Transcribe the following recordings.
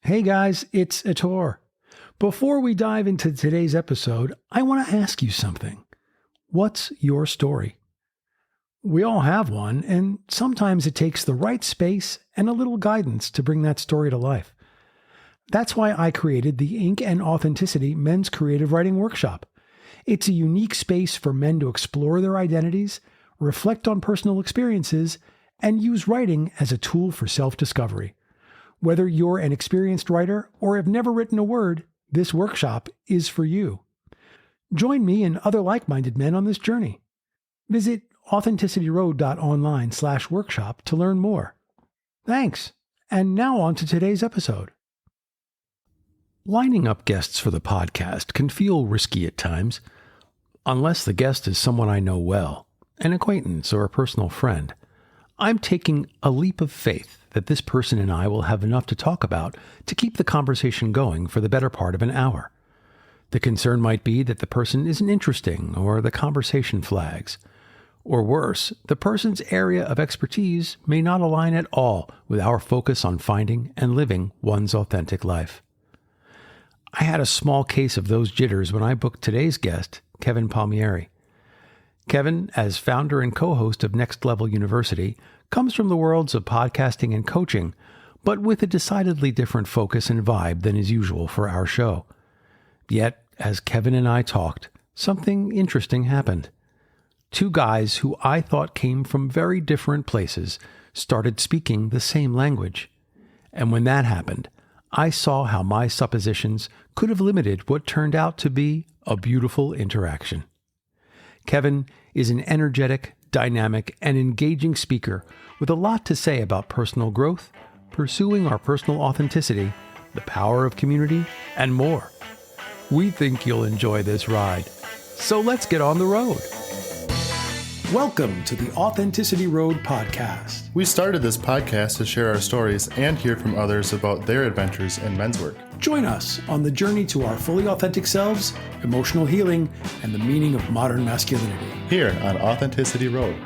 Hey guys, it's Etor. Before we dive into today's episode, I want to ask you something. What's your story? We all have one, and sometimes it takes the right space and a little guidance to bring that story to life. That's why I created the Ink and Authenticity Men's Creative Writing Workshop. It's a unique space for men to explore their identities, reflect on personal experiences, and use writing as a tool for self-discovery. Whether you're an experienced writer or have never written a word, this workshop is for you. Join me and other like-minded men on this journey. Visit authenticityroad.online/workshop to learn more. Thanks. And now on to today's episode. Lining up guests for the podcast can feel risky at times, unless the guest is someone I know well, an acquaintance or a personal friend. I'm taking a leap of faith that this person and I will have enough to talk about to keep the conversation going for the better part of an hour. The concern might be that the person isn't interesting or the conversation flags. Or worse, the person's area of expertise may not align at all with our focus on finding and living one's authentic life. I had a small case of those jitters when I booked today's guest, Kevin Palmieri. Kevin, as founder and co-host of Next Level University, comes from the worlds of podcasting and coaching, but with a decidedly different focus and vibe than is usual for our show. Yet, as Kevin and I talked, something interesting happened. Two guys who I thought came from very different places started speaking the same language. And when that happened, I saw how my suppositions could have limited what turned out to be a beautiful interaction. Kevin is an energetic, dynamic, and engaging speaker with a lot to say about personal growth, pursuing our personal authenticity, the power of community, and more. We think you'll enjoy this ride. So let's get on the road. Welcome to the Authenticity Road podcast. We started this podcast to share our stories and hear from others about their adventures in men's work. Join us on the journey to our fully authentic selves, emotional healing, and the meaning of modern masculinity. Here on Authenticity Road.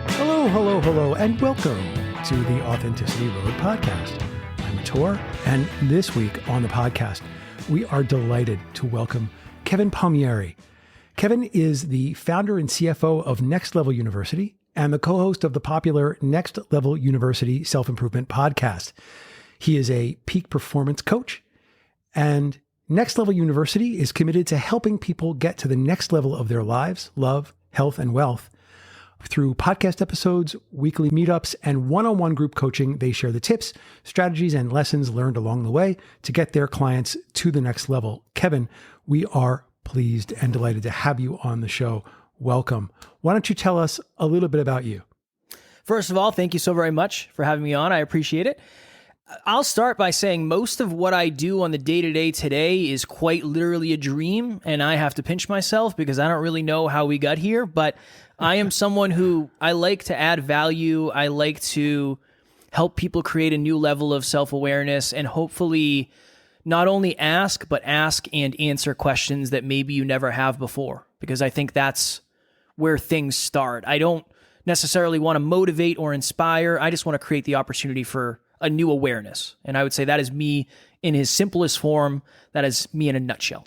Hello, and welcome to the Authenticity Road podcast. I'm Etor, and this week on the podcast, we are delighted to welcome Kevin Palmieri. Kevin is the founder and CFO of Next Level University and the co-host of the popular Next Level University Self-Improvement podcast. He is a peak performance coach, and Next Level University is committed to helping people get to the next level of their lives, love, health, and wealth. Through podcast episodes, weekly meetups, and one-on-one group coaching, they share the tips, strategies, and lessons learned along the way to get their clients to the next level. Kevin, we are pleased and delighted to have you on the show. Welcome. Why don't you tell us a little bit about you? First of all, thank you so very much for having me on. I appreciate it. I'll start by saying most of what I do on the day-to-day today is quite literally a dream, and I have to pinch myself because I don't really know how we got here, but I am someone who I like to add value. I like to help people create a new level of self-awareness and hopefully not only ask and answer questions that maybe you never have before, because I think that's where things start. I don't necessarily want to motivate or inspire. I just want to create the opportunity for a new awareness. And I would say that is me in his simplest form. That is me in a nutshell.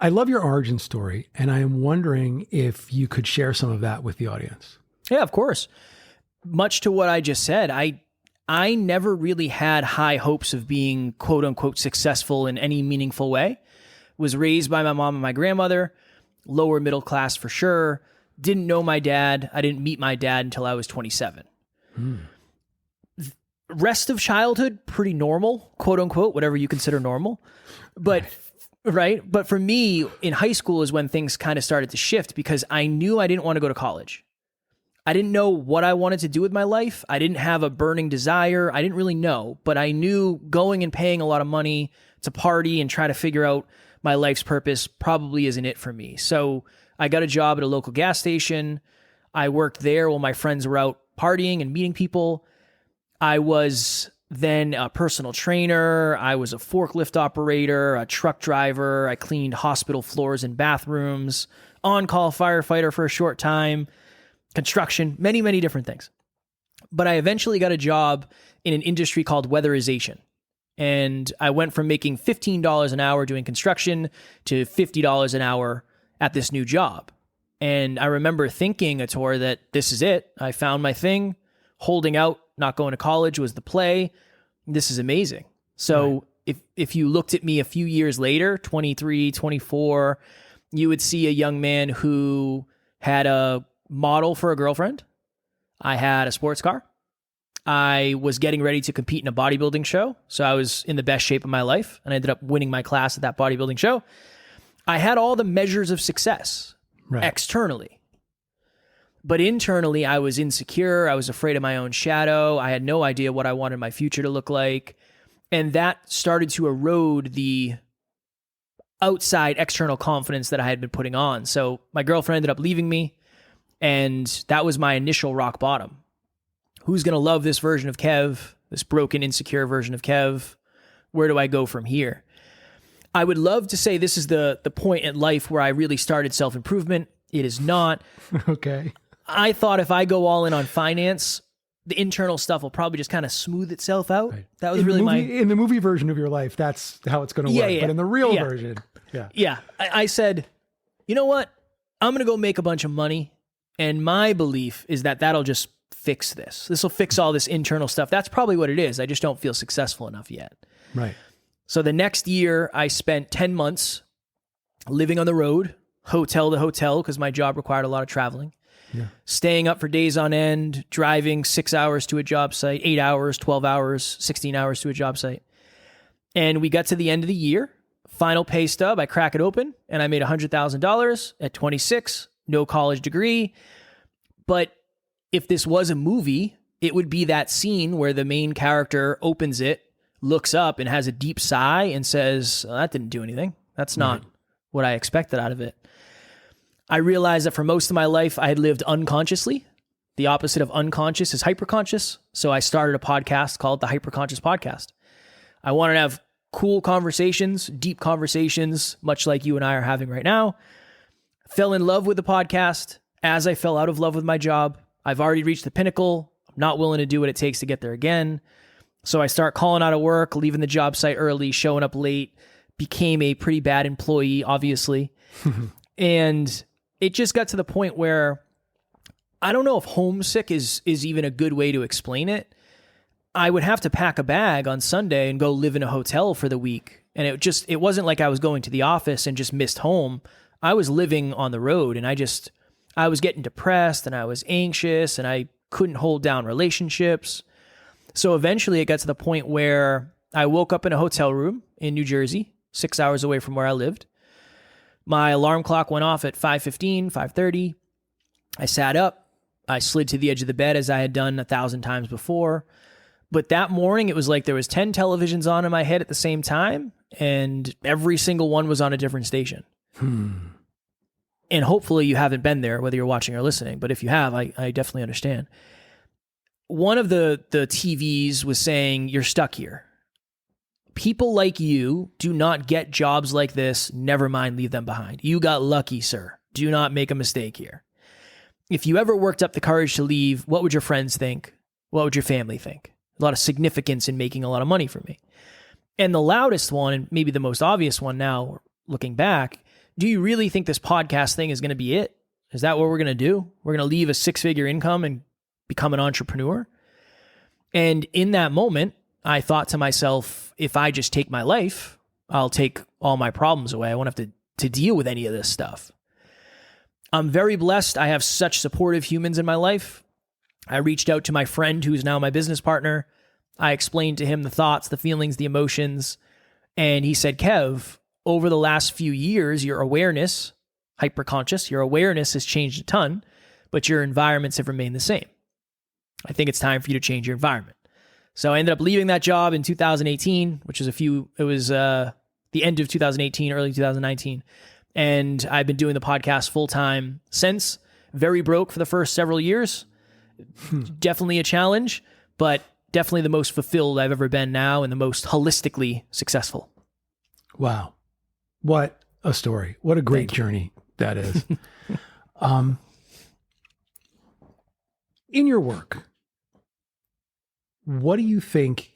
I love your origin story, and I am wondering if you could share some of that with the audience. Yeah, of course. Much to what I just said, I never really had high hopes of being quote unquote successful in any meaningful way. Was raised by my mom and my grandmother, lower middle class for sure. Didn't know my dad. I didn't meet my dad until I was 27. Rest of childhood, pretty normal, quote unquote, whatever you consider normal. But right. But for me in high school is when things kind of started to shift because I knew I didn't want to go to college. I didn't know what I wanted to do with my life. I didn't have a burning desire. I didn't really know, but I knew going and paying a lot of money to party and try to figure out my life's purpose probably isn't it for me. So I got a job at a local gas station. I worked there while my friends were out partying and meeting people. I was then a personal trainer. I was a forklift operator, a truck driver. I cleaned hospital floors and bathrooms, on-call firefighter for a short time, construction, many, many different things. But I eventually got a job in an industry called weatherization. And I went from making $15 an hour doing construction to $50 an hour at this new job. And I remember thinking, Ator, that this is it. I found my thing. Holding out, not going to college was the play. This is amazing. So if you looked at me a few years later, 23, 24, you would see a young man who had a model for a girlfriend. I had a sports car. I was getting ready to compete in a bodybuilding show. So I was in the best shape of my life, and I ended up winning my class at that bodybuilding show. I had all the measures of success externally. But internally, I was insecure. I was afraid of my own shadow. I had no idea what I wanted my future to look like. And that started to erode the outside external confidence that I had been putting on. So my girlfriend ended up leaving me, and that was my initial rock bottom. Who's going to love this version of Kev, this broken, insecure version of Kev? Where do I go from here? I would love to say this is the point in life where I really started self-improvement. It is not. Okay. I thought if I go all in on finance, the internal stuff will probably just kind of smooth itself out. Right. That was really in the movie version of your life, that's how it's going to work. Yeah. But in the real version, I said, you know what? I'm going to go make a bunch of money. And my belief is that that'll just fix this. This will fix all this internal stuff. That's probably what it is. I just don't feel successful enough yet. Right. So the next year, I spent 10 months living on the road, hotel to hotel, because my job required a lot of traveling. Yeah. Staying up for days on end, driving 6 hours to a job site, 8 hours, 12 hours, 16 hours to a job site. And we got to the end of the year, final pay stub, I crack it open, and I made $100,000 at 26, no college degree. But if this was a movie, it would be that scene where the main character opens it, looks up and has a deep sigh and says, oh, that didn't do anything. That's not what I expected out of it. I realized that for most of my life, I had lived unconsciously. The opposite of unconscious is hyperconscious. So I started a podcast called the Hyperconscious Podcast. I wanted to have cool conversations, deep conversations, much like you and I are having right now. Fell in love with the podcast as I fell out of love with my job. I've already reached the pinnacle. I'm not willing to do what it takes to get there again. So I start calling out of work, leaving the job site early, showing up late, became a pretty bad employee, obviously. And it just got to the point where I don't know if homesick is even a good way to explain it. I would have to pack a bag on Sunday and go live in a hotel for the week. And it wasn't like I was going to the office and just missed home. I was living on the road, and I was getting depressed, and I was anxious, and I couldn't hold down relationships. So eventually it got to the point where I woke up in a hotel room in New Jersey, 6 hours away from where I lived. My alarm clock went off at 5:15, 5:30. I sat up. I slid to the edge of the bed as I had done 1,000 times before. But that morning, it was like there was 10 televisions on in my head at the same time, and every single one was on a different station. And hopefully you haven't been there, whether you're watching or listening. But if you have, I definitely understand. One of the TVs was saying, you're stuck here. People like you do not get jobs like this. Never mind, leave them behind. You got lucky, sir. Do not make a mistake here. If you ever worked up the courage to leave, what would your friends think? What would your family think? A lot of significance in making a lot of money for me. And the loudest one, and maybe the most obvious one now, looking back, do you really think this podcast thing is going to be it? Is that what we're going to do? We're going to leave a 6-figure income and become an entrepreneur? And in that moment, I thought to myself, if I just take my life, I'll take all my problems away. I won't have to deal with any of this stuff. I'm very blessed. I have such supportive humans in my life. I reached out to my friend who's now my business partner. I explained to him the thoughts, the feelings, the emotions. And he said, Kev, over the last few years, your awareness, hyperconscious, your awareness has changed a ton, but your environments have remained the same. I think it's time for you to change your environment. So I ended up leaving that job in 2018, which is the end of 2018, early 2019. And I've been doing the podcast full time since. Very broke for the first several years. Definitely a challenge, but definitely the most fulfilled I've ever been now and the most holistically successful. Wow. What a story. What a great journey that is. In your work, what do you think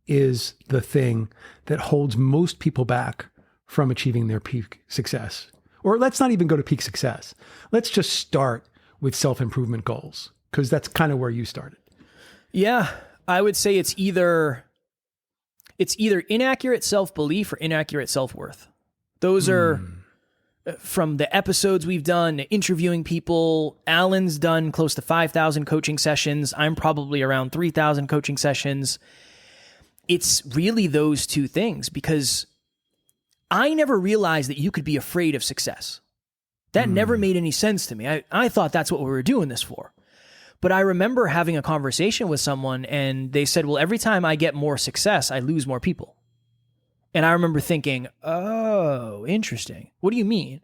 is the thing that holds most people back from achieving their peak success? Or let's not even go to peak success. Let's just start with self-improvement goals, because that's kind of where you started. Yeah, I would say it's either inaccurate self-belief or inaccurate self-worth. Those are from the episodes we've done, interviewing people. Alan's done close to 5,000 coaching sessions. I'm probably around 3,000 coaching sessions. It's really those two things, because I never realized that you could be afraid of success. That never made any sense to me. I thought that's what we were doing this for. But I remember having a conversation with someone and they said, well, every time I get more success, I lose more people. And I remember thinking, oh, interesting. What do you mean?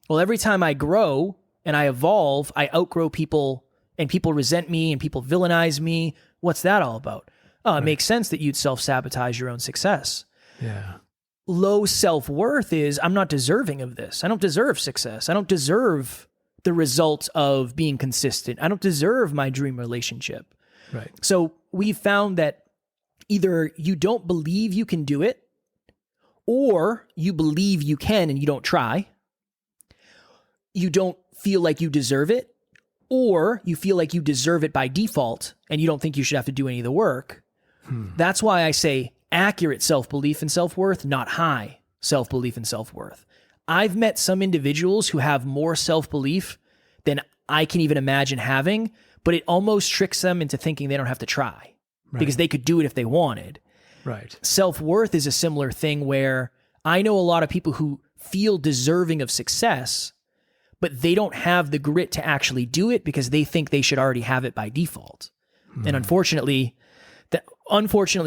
Well, every time I grow and I evolve, I outgrow people and people resent me and people villainize me. What's that all about? Oh, it makes sense that you'd self-sabotage your own success. Yeah. Low self-worth is, I'm not deserving of this. I don't deserve success. I don't deserve the result of being consistent. I don't deserve my dream relationship. Right. So we found that either you don't believe you can do it, or you believe you can and you don't try. You don't feel like you deserve it, or you feel like you deserve it by default and you don't think you should have to do any of the work. That's why I say accurate self-belief and self-worth, not high self-belief and self-worth. I've met some individuals who have more self-belief than I can even imagine having, but it almost tricks them into thinking they don't have to try because they could do it if they wanted. Right. Self-worth is a similar thing where I know a lot of people who feel deserving of success, but they don't have the grit to actually do it because they think they should already have it by default. And unfortunately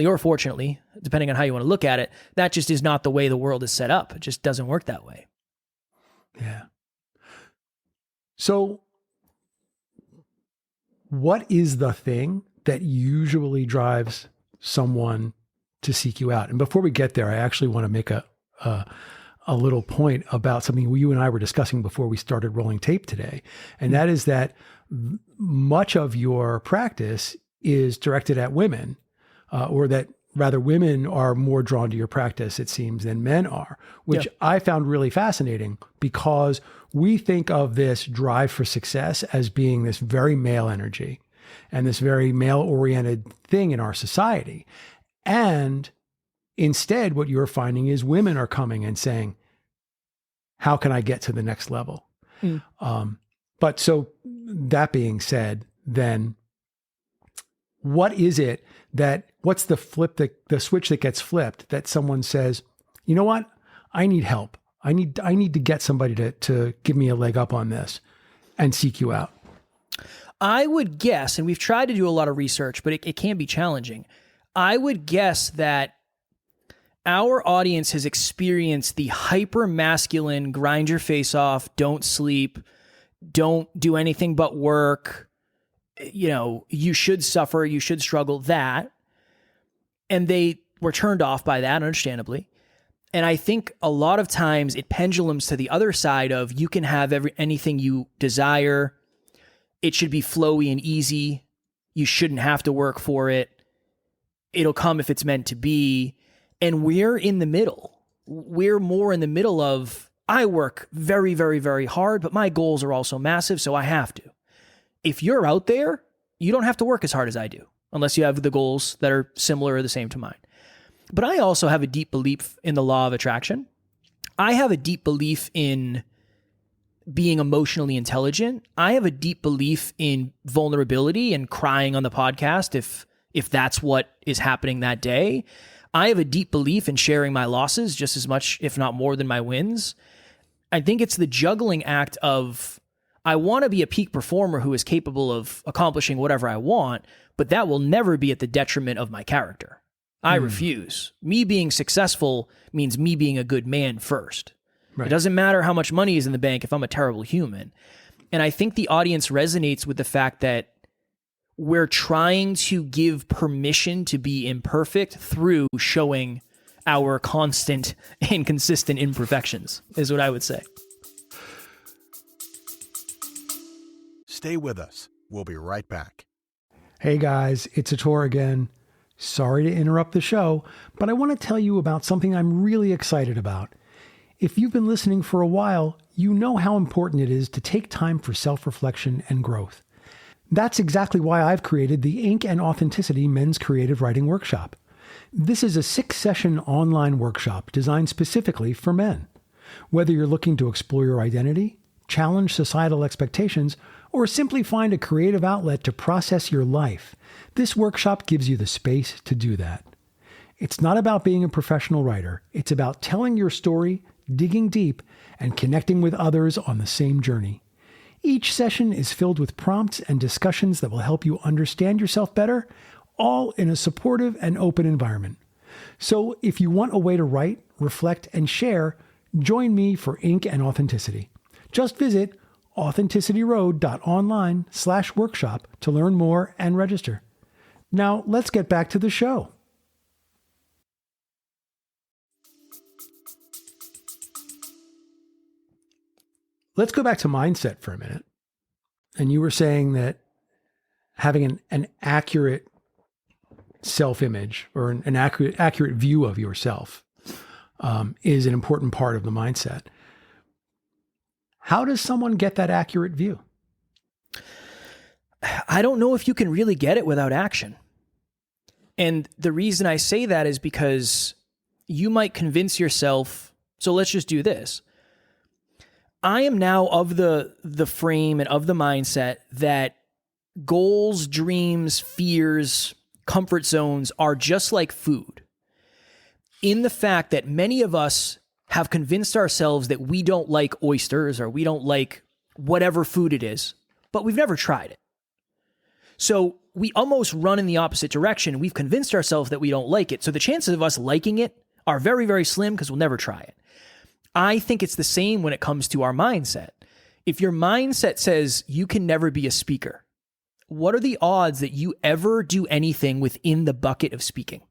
or fortunately, depending on how you want to look at it, that just is not the way the world is set up. It just doesn't work that way. Yeah. So what is the thing that usually drives someone to seek you out? And before we get there, I actually want to make a little point about something you and I were discussing before we started rolling tape today. And that is that much of your practice is directed at women, or that rather women are more drawn to your practice, it seems, than men are, which I found really fascinating, because we think of this drive for success as being this very male energy and this very male-oriented thing in our society. And instead, what you're finding is women are coming and saying, how can I get to the next level? But so that being said, then what is it what's the switch that gets flipped that someone says, you know what? I need help. I need to get somebody to give me a leg up on this and seek you out. I would guess, and we've tried to do a lot of research, but it can be challenging. I would guess that our audience has experienced the hyper masculine, grind your face off, don't sleep, don't do anything but work, you should suffer, you should struggle, that. And they were turned off by that, understandably. And I think a lot of times it pendulums to the other side of, you can have anything you desire. It should be flowy and easy. You shouldn't have to work for it. It'll come if it's meant to be. And we're in the middle. We're more in the middle of, I work very, very, very hard, but my goals are also massive, so I have to. If you're out there, you don't have to work as hard as I do, unless you have the goals that are similar or the same to mine. But I also have a deep belief in the law of attraction. I have a deep belief in being emotionally intelligent. I have a deep belief in vulnerability and crying on the podcast if that's what is happening that day. I have a deep belief in sharing my losses just as much, if not more, than my wins. I think it's the juggling act of, I want to be a peak performer who is capable of accomplishing whatever I want, but that will never be at the detriment of my character. I refuse. Me being successful means me being a good man first. Right. It doesn't matter how much money is in the bank if I'm a terrible human. And I think the audience resonates with the fact that we're trying to give permission to be imperfect through showing our constant and consistent imperfections, is what I would say. Stay with us. We'll be right back. Hey guys, it's Ator again. Sorry to interrupt the show, but I want to tell you about something I'm really excited about. If you've been listening for a while, you know how important it is to take time for self-reflection and growth. That's exactly why I've created the Ink and Authenticity Men's Creative Writing Workshop. This is a 6-session online workshop designed specifically for men. Whether you're looking to explore your identity, challenge societal expectations, or simply find a creative outlet to process your life, this workshop gives you the space to do that. It's not about being a professional writer. It's about telling your story, digging deep, and connecting with others on the same journey. Each session is filled with prompts and discussions that will help you understand yourself better, all in a supportive and open environment. So if you want a way to write, reflect, and share, join me for Ink and Authenticity. Just visit authenticityroad.online/workshop to learn more and register. Now, let's get back to the show. Let's go back to mindset for a minute. And you were saying that having an accurate self-image or an accurate view of yourself is an important part of the mindset. How does someone get that accurate view? I don't know if you can really get it without action. And the reason I say that is because you might convince yourself, so let's just do this. I am now of the frame and of the mindset that goals, dreams, fears, comfort zones are just like food. In the fact that many of us have convinced ourselves that we don't like oysters or we don't like whatever food it is, but we've never tried it. So we almost run in the opposite direction. We've convinced ourselves that we don't like it. So the chances of us liking it are very, very slim because we'll never try it. I think it's the same when it comes to our mindset. If your mindset says you can never be a speaker, what are the odds that you ever do anything within the bucket of speaking?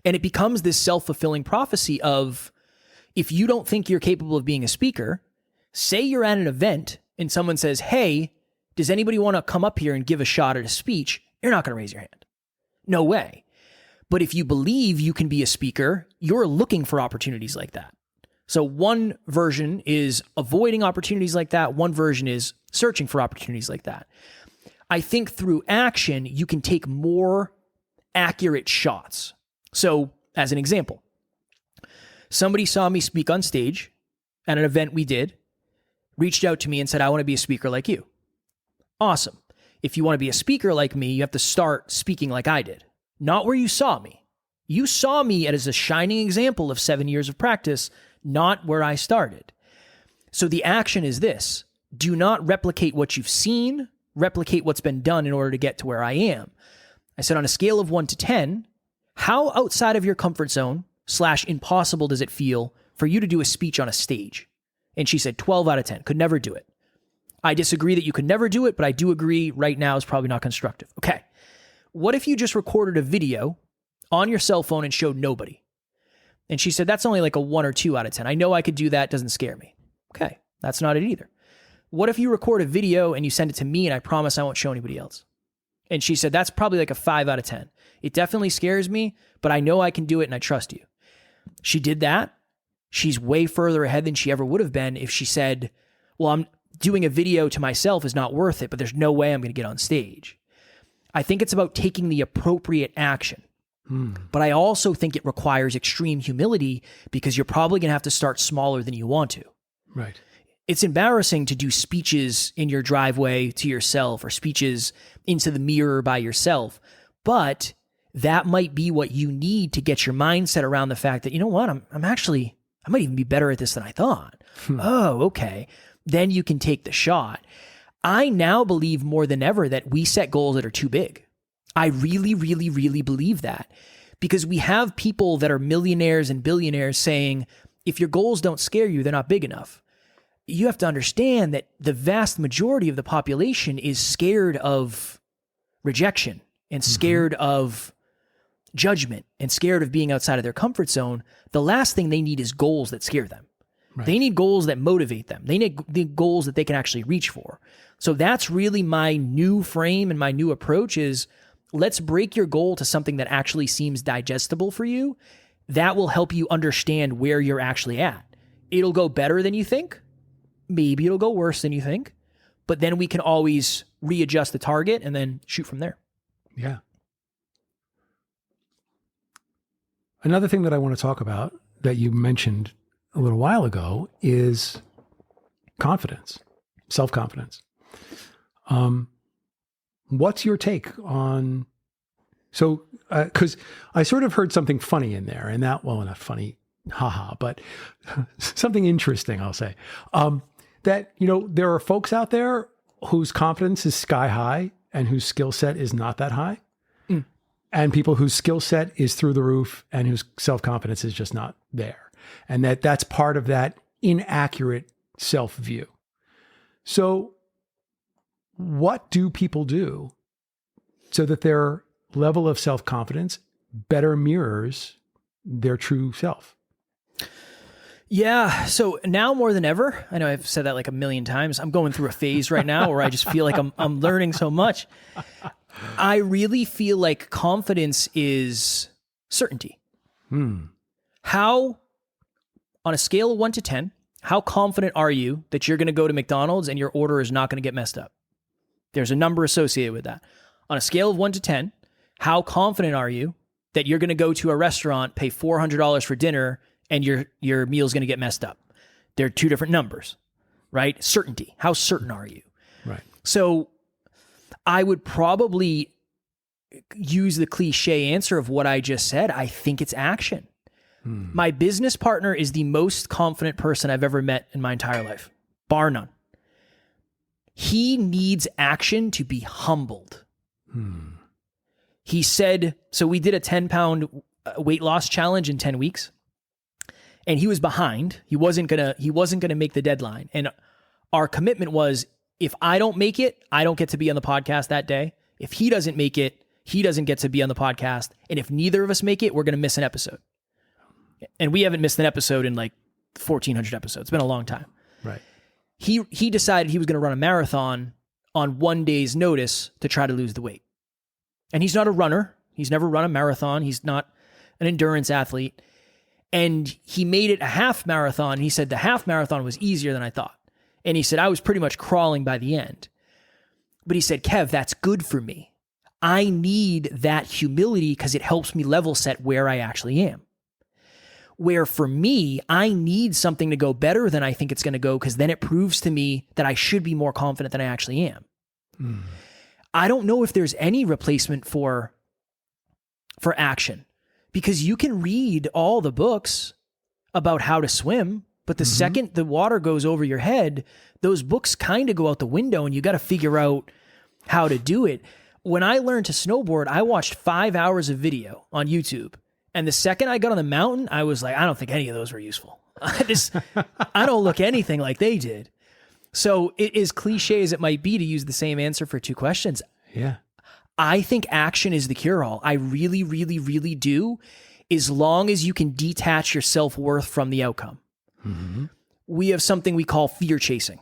And it becomes this self-fulfilling prophecy of, if you don't think you're capable of being a speaker, say you're at an event and someone says, hey, does anybody want to come up here and give a shot at a speech? You're not going to raise your hand. No way. But if you believe you can be a speaker, you're looking for opportunities like that. So one version is avoiding opportunities like that. One version is searching for opportunities like that. I think through action, you can take more accurate shots. So as an example, somebody saw me speak on stage at an event we did, reached out to me and said, I want to be a speaker like you. Awesome. If you want to be a speaker like me, you have to start speaking like I did. Not where you saw me. You saw me as a shining example of 7 years of practice, not where I started. So the action is this. Do not replicate what you've seen, replicate what's been done in order to get to where I am. I said on a scale of 1 to 10, how outside of your comfort zone / impossible does it feel for you to do a speech on a stage? And she said 12 out of 10, could never do it. I disagree that you could never do it, but I do agree right now is probably not constructive. Okay. What if you just recorded a video on your cell phone and showed nobody? And she said, that's only like a 1 or 2 out of 10. I know I could do that. Doesn't scare me. Okay. That's not it either. What if you record a video and you send it to me and I promise I won't show anybody else? And she said, that's probably like a 5 out of 10. It definitely scares me, but I know I can do it and I trust you. She did that. She's way further ahead than she ever would have been if she said, well, I'm doing a video to myself is not worth it, but there's no way I'm going to get on stage. I think it's about taking the appropriate action. But I also think it requires extreme humility because you're probably going to have to start smaller than you want to. Right. It's embarrassing to do speeches in your driveway to yourself or speeches into the mirror by yourself. But that might be what you need to get your mindset around the fact that, you know what, I might even be better at this than I thought. Oh, okay. Then you can take the shot. I now believe more than ever that we set goals that are too big. I really, really, really believe that because we have people that are millionaires and billionaires saying, if your goals don't scare you, they're not big enough. You have to understand that the vast majority of the population is scared of rejection and scared of judgment and scared of being outside of their comfort zone. The last thing they need is goals that scare them. Right. They need goals that motivate them. They need the goals that they can actually reach for. So that's really my new frame and my new approach is Let's break your goal to something that actually seems digestible for you. That will help you understand where you're actually at. It'll go better than you think. Maybe it'll go worse than you think. But then we can always readjust the target and then shoot from there. Yeah. Another thing that I want to talk about that you mentioned a little while ago is confidence, self-confidence. What's your take on, because I sort of heard something funny in there, and that, well, not funny, haha, but something interesting, I'll say, that, there are folks out there whose confidence is sky high and whose skill set is not that high. And people whose skill set is through the roof and whose self-confidence is just not there. And that's part of that inaccurate self-view. So what do people do so that their level of self-confidence better mirrors their true self? Yeah. So now more than ever, I know I've said that like a million times. I'm going through a phase right now where I just feel like I'm learning so much. I really feel like confidence is certainty. How, on a scale of 1 to 10, how confident are you that you're going to go to McDonald's and your order is not going to get messed up? There's a number associated with that. On a scale of 1 to 10, how confident are you that you're going to go to a restaurant, pay $400 for dinner, and your meal's going to get messed up? They're two different numbers, right? Certainty. How certain are you? Right. So I would probably use the cliche answer of what I just said. I think it's action. My business partner is the most confident person I've ever met in my entire life, bar none. He needs action to be humbled. He said, so we did a 10-pound weight loss challenge in 10 weeks, and he was behind. He wasn't gonna make the deadline. And our commitment was, if I don't make it, I don't get to be on the podcast that day. If he doesn't make it, he doesn't get to be on the podcast. And if neither of us make it, we're going to miss an episode. And we haven't missed an episode in like 1,400 episodes. It's been a long time. Right. He decided he was going to run a marathon on one day's notice to try to lose the weight. And he's not a runner. He's never run a marathon. He's not an endurance athlete. And he made it a half marathon. He said the half marathon was easier than I thought. And he said, I was pretty much crawling by the end. But he said, Kev, that's good for me. I need that humility because it helps me level set where I actually am. Where for me, I need something to go better than I think it's going to go, because then it proves to me that I should be more confident than I actually am. I don't know if there's any replacement for action, because you can read all the books about how to swim, but the second the water goes over your head, those books kind of go out the window and you got to figure out how to do it. When I learned to snowboard, I watched 5 hours of video on YouTube. And the second I got on the mountain, I was like, I don't think any of those were useful. I don't look anything like they did. So it is cliche as it might be to use the same answer for two questions. Yeah. I think action is the cure-all. I really, really, really do, as long as you can detach your self-worth from the outcome. We have something we call fear chasing.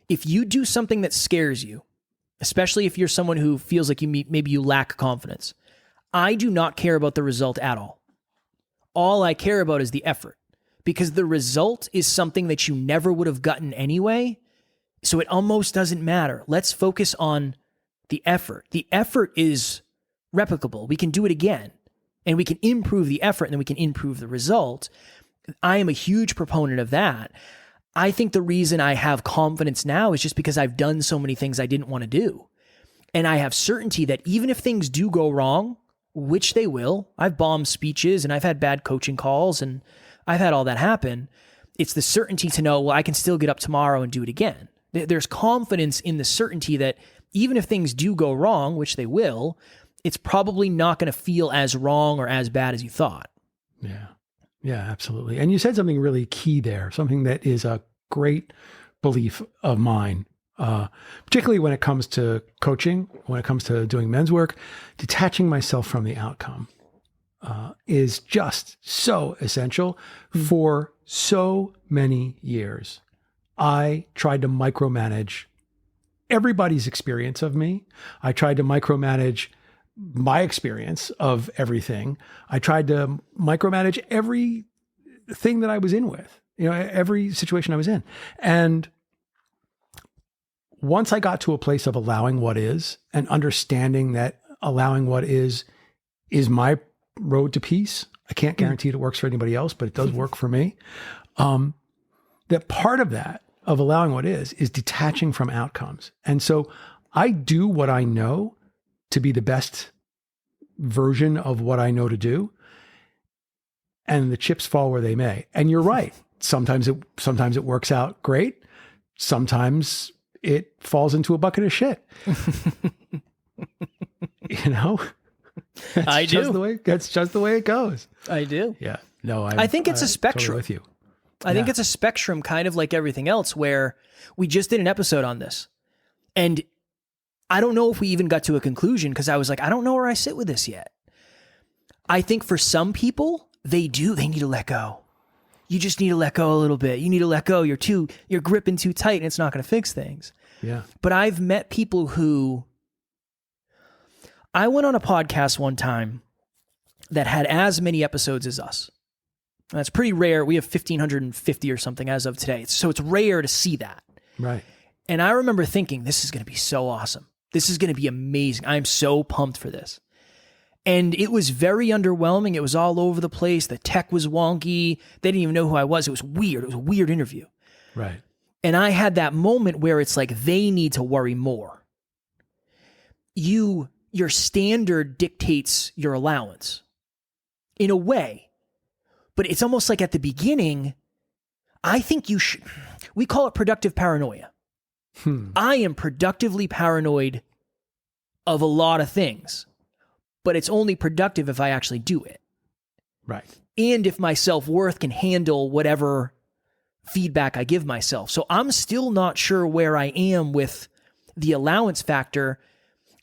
If you do something that scares you, especially if you're someone who feels like maybe you lack confidence, I do not care about the result at all. All I care about is the effort, because the result is something that you never would have gotten anyway. So it almost doesn't matter. Let's focus on the effort. The effort is replicable. We can do it again, and we can improve the effort, and then we can improve the result. I am a huge proponent of that. I think the reason I have confidence now is just because I've done so many things I didn't want to do. And I have certainty that even if things do go wrong, which they will, I've bombed speeches and I've had bad coaching calls and I've had all that happen. It's the certainty to know, well, I can still get up tomorrow and do it again. There's confidence in the certainty that even if things do go wrong, which they will, it's probably not going to feel as wrong or as bad as you thought. Yeah. Yeah, absolutely. And you said something really key there, something that is a great belief of mine, particularly when it comes to coaching, when it comes to doing men's work. Detaching myself from the outcome is just so essential. For so many years, I tried to micromanage everybody's experience of me. I tried to micromanage my experience of everything. I tried to micromanage everything that I was in with, every situation I was in. And once I got to a place of allowing what is and understanding that allowing what is my road to peace. I can't guarantee it works for anybody else, but it does work for me. That part of that, of allowing what is detaching from outcomes. And so I do what I know to be the best version of what I know to do. And the chips fall where they may. And you're right. Sometimes it works out great. Sometimes it falls into a bucket of shit. I do. That's just the way it goes. I do. Yeah. No, I think it's a spectrum. Totally with you. I think it's a spectrum, kind of like everything else, where we just did an episode on this. And I don't know if we even got to a conclusion because I was like, I don't know where I sit with this yet. I think for some people, they need to let go. You just need to let go a little bit. You need to let go. You're gripping too tight and it's not going to fix things. Yeah. But I've met people who, I went on a podcast one time that had as many episodes as us. And that's pretty rare. We have 1,550 or something as of today. So it's rare to see that. Right. And I remember thinking, this is going to be so awesome. This is going to be amazing. I'm so pumped for this. And it was very underwhelming. It was all over the place. The tech was wonky. They didn't even know who I was. It was weird. It was a weird interview. Right. And I had that moment where it's like, they need to worry more. Your standard dictates your allowance in a way, but it's almost like at the beginning, I think we call it productive paranoia. I am productively paranoid of a lot of things, but it's only productive if I actually do it. Right. And if my self-worth can handle whatever feedback I give myself. So I'm still not sure where I am with the allowance factor.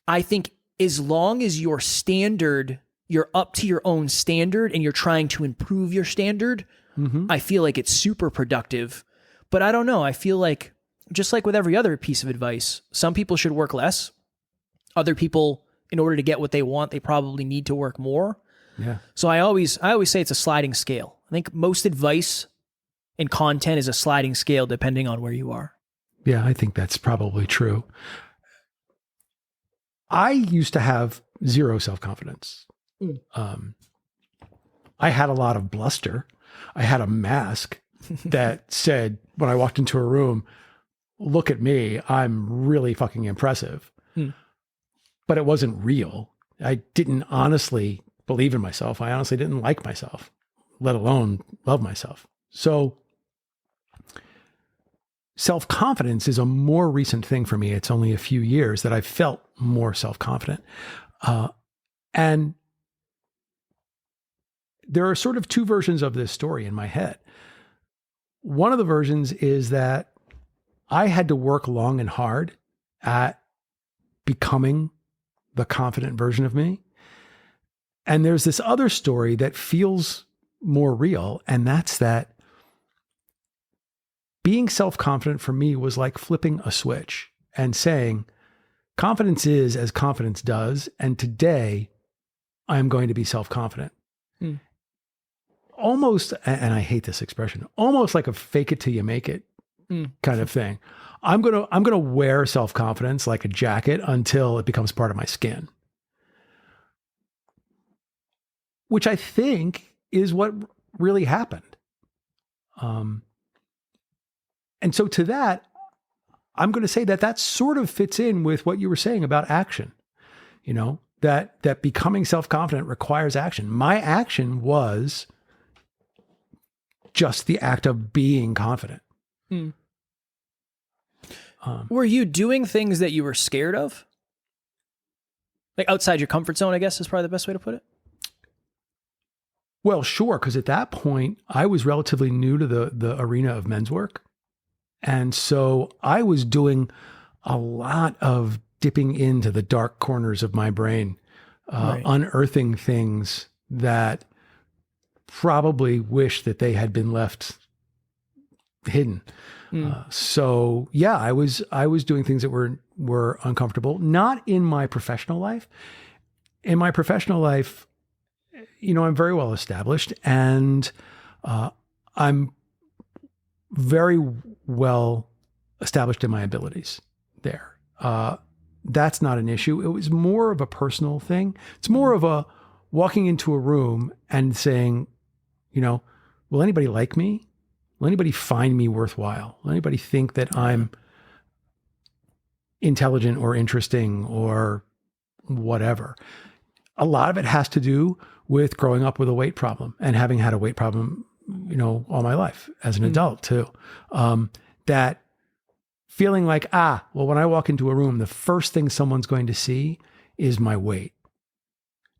I think as long as your standard, you're up to your own standard and you're trying to improve your standard, I feel like it's super productive. But I don't know. I feel like, just like with every other piece of advice, some people should work less. Other people, in order to get what they want, they probably need to work more. Yeah. So I always say it's a sliding scale. I think most advice and content is a sliding scale depending on where you are. Yeah, I think that's probably true. I used to have zero self-confidence. I had a lot of bluster. I had a mask that said, when I walked into a room, look at me, I'm really fucking impressive. But it wasn't real. I didn't honestly believe in myself. I honestly didn't like myself, let alone love myself. So self-confidence is a more recent thing for me. It's only a few years that I've felt more self-confident. And there are sort of two versions of this story in my head. One of the versions is that I had to work long and hard at becoming the confident version of me. And there's this other story that feels more real, and that's that being self-confident for me was like flipping a switch and saying, confidence is as confidence does, and today I'm going to be self-confident. Almost, and I hate this expression, almost like a fake it till you make it kind of thing. I'm gonna wear self-confidence like a jacket until it becomes part of my skin. Which I think is what really happened. And so to that, I'm going to say that sort of fits in with what you were saying about action. That becoming self-confident requires action. My action was just the act of being confident. Were you doing things that you were scared of? Like outside your comfort zone, I guess is probably the best way to put it. Well, sure. Because at that point, I was relatively new to the arena of men's work. And so I was doing a lot of dipping into the dark corners of my brain, unearthing things that probably wish that they had been left hidden. So yeah, I was doing things that were uncomfortable, not in my professional life. In my professional life, I'm very well established, and I'm very well established in my abilities there. That's not an issue. It was more of a personal thing. It's more of a walking into a room and saying, will anybody like me? Will anybody find me worthwhile? Will anybody think that I'm intelligent or interesting or whatever? A lot of it has to do with growing up with a weight problem and having had a weight problem, all my life as an adult too. That feeling like, when I walk into a room, the first thing someone's going to see is my weight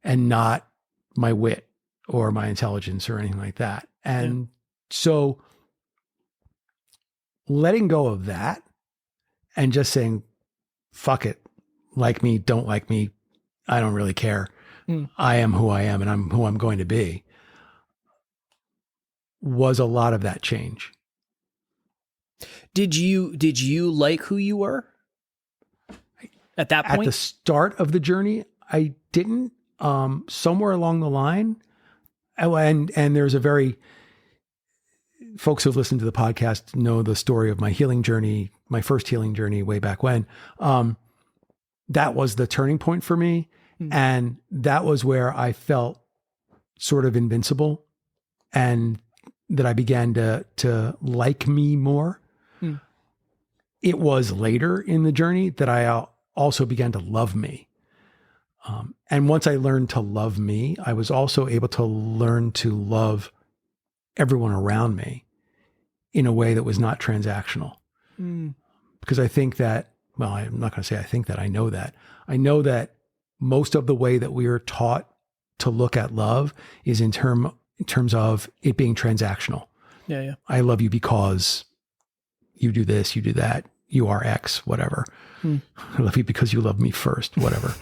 and not my wit or my intelligence or anything like that. And so letting go of that and just saying, fuck it, like me, don't like me, I don't really care. I am who I am and I'm who I'm going to be, was a lot of that change. Did you like who you were at that point? At the start of the journey, I didn't. Somewhere along the line, and there's folks who've listened to the podcast know the story of my healing journey, my first healing journey way back when. That was the turning point for me. And that was where I felt sort of invincible and that I began to like me more. It was later in the journey that I also began to love me. And once I learned to love me, I was also able to learn to love everyone around me in a way that was not transactional. Because I think that, I'm not going to say I think that, I know that. I know that most of the way that we are taught to look at love is in terms of it being transactional. Yeah. I love you because you do this, you do that, you are X, whatever. I love you because you love me first, whatever.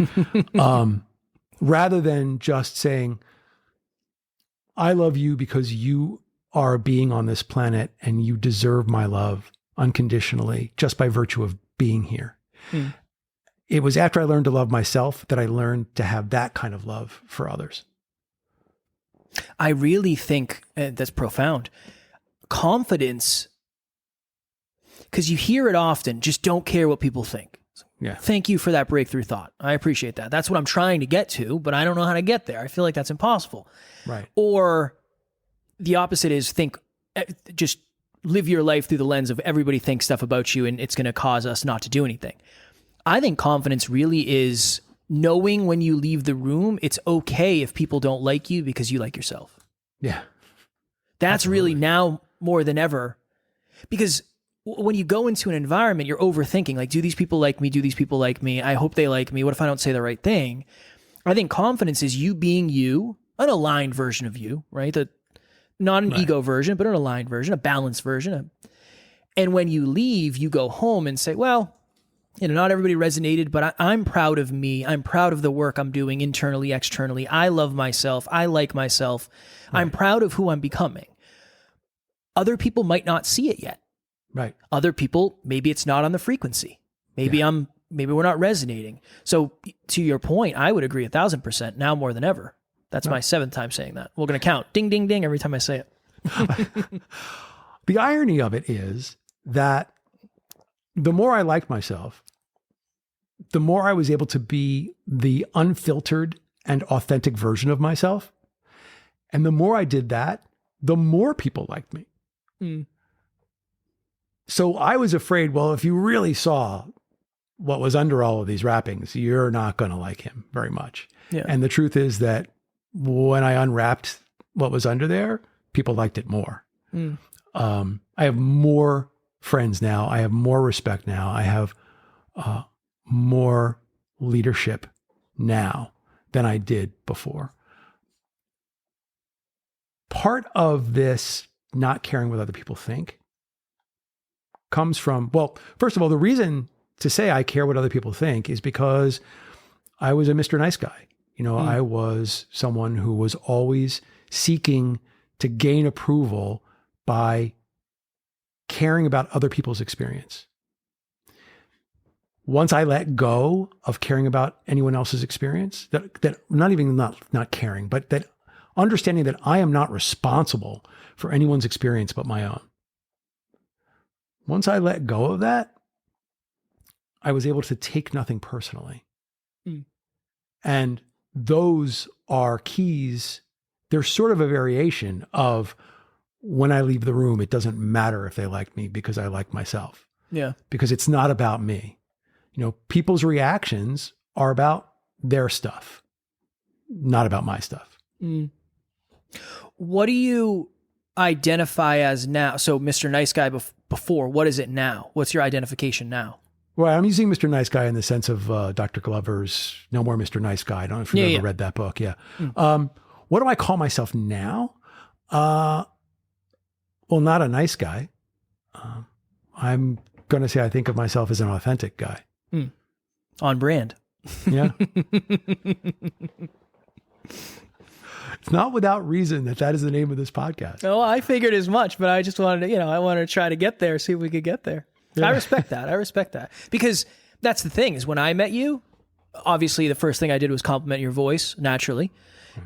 Rather than just saying, I love you because you are a being on this planet and you deserve my love unconditionally just by virtue of being here. It was after I learned to love myself that I learned to have that kind of love for others. I really think that's profound. Confidence, because you hear it often, just don't care what people think. Yeah. Thank you for that breakthrough thought. I appreciate that. That's what I'm trying to get to, but I don't know how to get there. I feel like that's impossible. Right. Or the opposite is just live your life through the lens of everybody thinks stuff about you and it's going to cause us not to do anything. I think confidence really is knowing when you leave the room, it's okay if people don't like you because you like yourself. Yeah. That's Absolutely. really now more than ever, because when you go into an environment, you're overthinking, like, do these people like me? Do these people like me? I hope they like me. What if I don't say the right thing? I think confidence is you being you, an aligned version of you, right? Not an ego version, but an aligned version, a balanced version. And when you leave, you go home and say, well, not everybody resonated, but I'm proud of me. I'm proud of the work I'm doing internally, externally. I love myself. I like myself. Right. I'm proud of who I'm becoming. Other people might not see it yet. Right. Other people, maybe it's not on the frequency. Maybe we're not resonating. So to your point, I would agree 1,000% now more than ever. That's my 7th time saying that. We're going to count ding, ding, ding every time I say it. The irony of it is that the more I liked myself, the more I was able to be the unfiltered and authentic version of myself. And the more I did that, the more people liked me. So I was afraid, well, if you really saw what was under all of these wrappings, you're not going to like him very much. Yeah. And the truth is that when I unwrapped what was under there, people liked it more. I have more friends now. I have more respect now. I have more leadership now than I did before. Part of this not caring what other people think comes from, well, first of all, the reason to say I care what other people think is because I was a Mr. Nice Guy. I was someone who was always seeking to gain approval by caring about other people's experience. Once I let go of caring about anyone else's experience, that not caring, but that understanding that I am not responsible for anyone's experience but my own. Once I let go of that, I was able to take nothing personally. And those are keys. They're sort of a variation of when I leave the room, it doesn't matter if they like me because I like myself. Yeah. Because it's not about me. People's reactions are about their stuff, not about my stuff. What do you identify as now? So Mr. Nice Guy before, what is it now? What's your identification now? Well, I'm using Mr. Nice Guy in the sense of Dr. Glover's No More Mr. Nice Guy. I don't know if you've ever read that book. Yeah. What do I call myself now? Well, not a nice guy. I'm going to say I think of myself as an authentic guy. On brand. Yeah. It's not without reason that is the name of this podcast. Oh, I figured as much, but I just wanted to, I wanted to try to get there, see if we could get there. Yeah. I respect that. Because that's the thing is when I met you, obviously the first thing I did was compliment your voice naturally.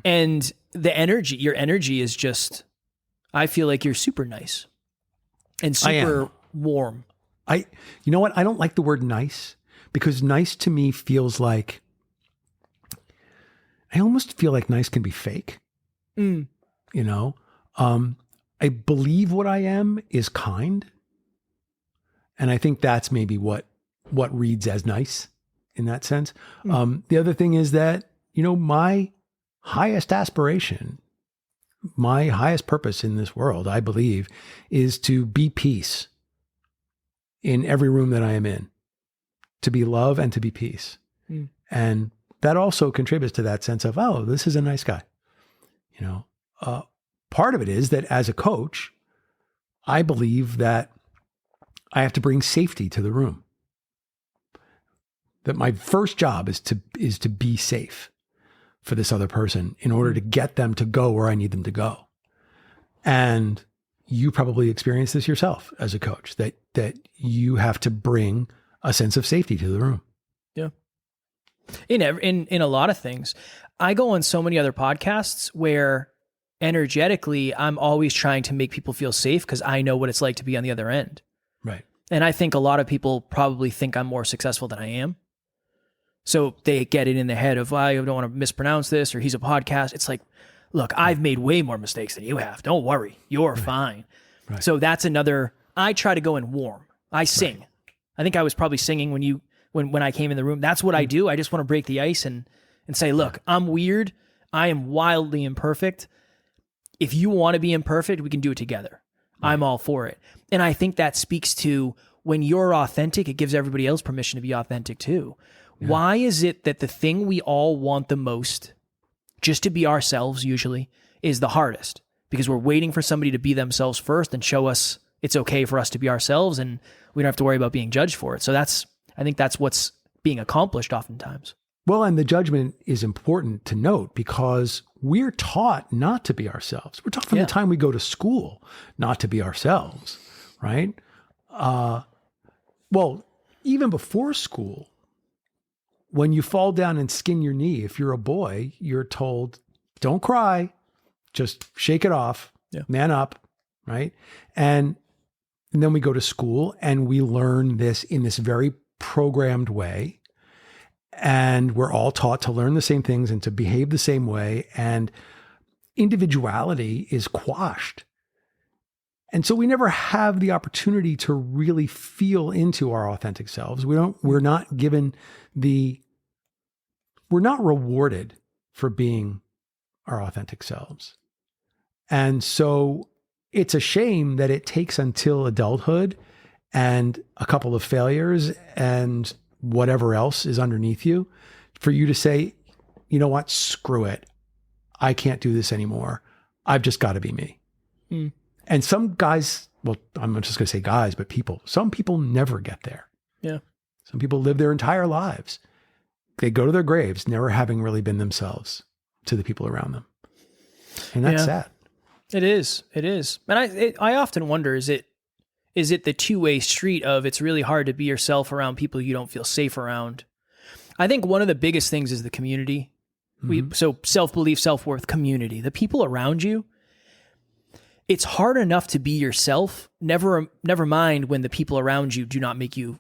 And your energy is just, I feel like you're super nice and super warm. You know what? I don't like the word nice because nice to me feels like, I almost feel like nice can be fake. I believe what I am is kind. And I think that's maybe what reads as nice in that sense. The other thing is that, my highest aspiration, my highest purpose in this world, I believe, is to be peace in every room that I am in, to be love and to be peace. And that also contributes to that sense of, oh, this is a nice guy. Part of it is that as a coach, I believe that I have to bring safety to the room. That my first job is to be safe for this other person in order to get them to go where I need them to go. And you probably experience this yourself as a coach, that you have to bring a sense of safety to the room. Yeah. In a lot of things. I go on so many other podcasts where energetically I'm always trying to make people feel safe because I know what it's like to be on the other end. Right. And I think a lot of people probably think I'm more successful than I am. So they get it in the head of, I don't want to mispronounce this, or he's a podcast. It's like, look, I've made way more mistakes than you have. Don't worry. You're fine. Right. So that's another, I try to go in warm. I sing. Right. I think I was probably singing when I came in the room. That's what I do. I just want to break the ice and say, look, I'm weird. I am wildly imperfect. If you want to be imperfect, we can do it together. Right. I'm all for it. And I think that speaks to when you're authentic, it gives everybody else permission to be authentic too. Yeah. Why is it that the thing we all want the most, just to be ourselves usually, is the hardest? Because we're waiting for somebody to be themselves first and show us it's okay for us to be ourselves and we don't have to worry about being judged for it. So I think that's what's being accomplished oftentimes. Well, and the judgment is important to note because we're taught not to be ourselves. We're taught from the time we go to school not to be ourselves, right? Well, even before school, when you fall down and skin your knee, if you're a boy, you're told, don't cry, just shake it off, man up, right? And then we go to school and we learn this in this very programmed way. And we're all taught to learn the same things and to behave the same way. And individuality is quashed. And so we never have the opportunity to really feel into our authentic selves. We're not rewarded for being our authentic selves. And so it's a shame that it takes until adulthood and a couple of failures and whatever else is underneath you for you to say, you know what, screw it. I can't do this anymore. I've just got to be me. And some guys, well, I'm not just going to say guys, but some people never get there. Yeah. Some people live their entire lives. They go to their graves never having really been themselves to the people around them. And that's sad. It is. And I often wonder, is Is it the two-way street of it's really hard to be yourself around people you don't feel safe around? I think one of the biggest things is the community. So self-belief, self-worth, community. The people around you, it's hard enough to be yourself. Never mind when the people around you do not make you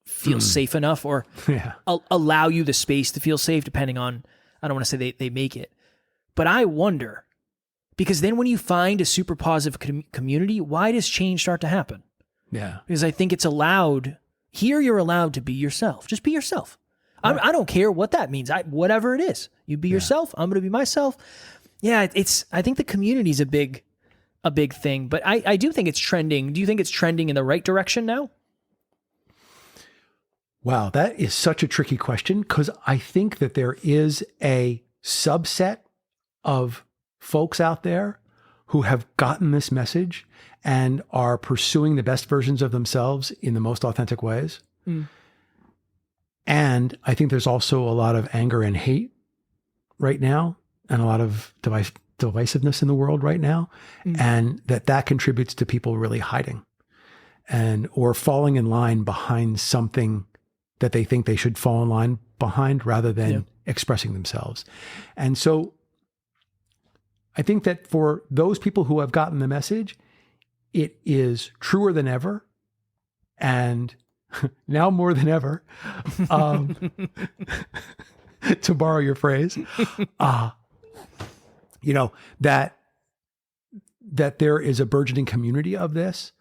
feel safe enough or allow you the space to feel safe, depending on, I don't want to say they make it. But I wonder, because then when you find a super positive community, why does change start to happen? Yeah. Because I think it's allowed, here you're allowed to be yourself. Just be yourself. Right. I don't care what that means. Whatever it is, you be yourself. I'm going to be myself. Yeah. I think the community is a big thing, but I do think it's trending. Do you think it's trending in the right direction now? Wow. That is such a tricky question, because I think that there is a subset of folks out there who have gotten this message and are pursuing the best versions of themselves in the most authentic ways. And I think there's also a lot of anger and hate right now, and a lot of divisiveness in the world right now. And that contributes to people really hiding or falling in line behind something that they think they should fall in line behind, rather than expressing themselves. And so I think that for those people who have gotten the message, it is truer than ever. And now more than ever, to borrow your phrase, that there is a burgeoning community of this.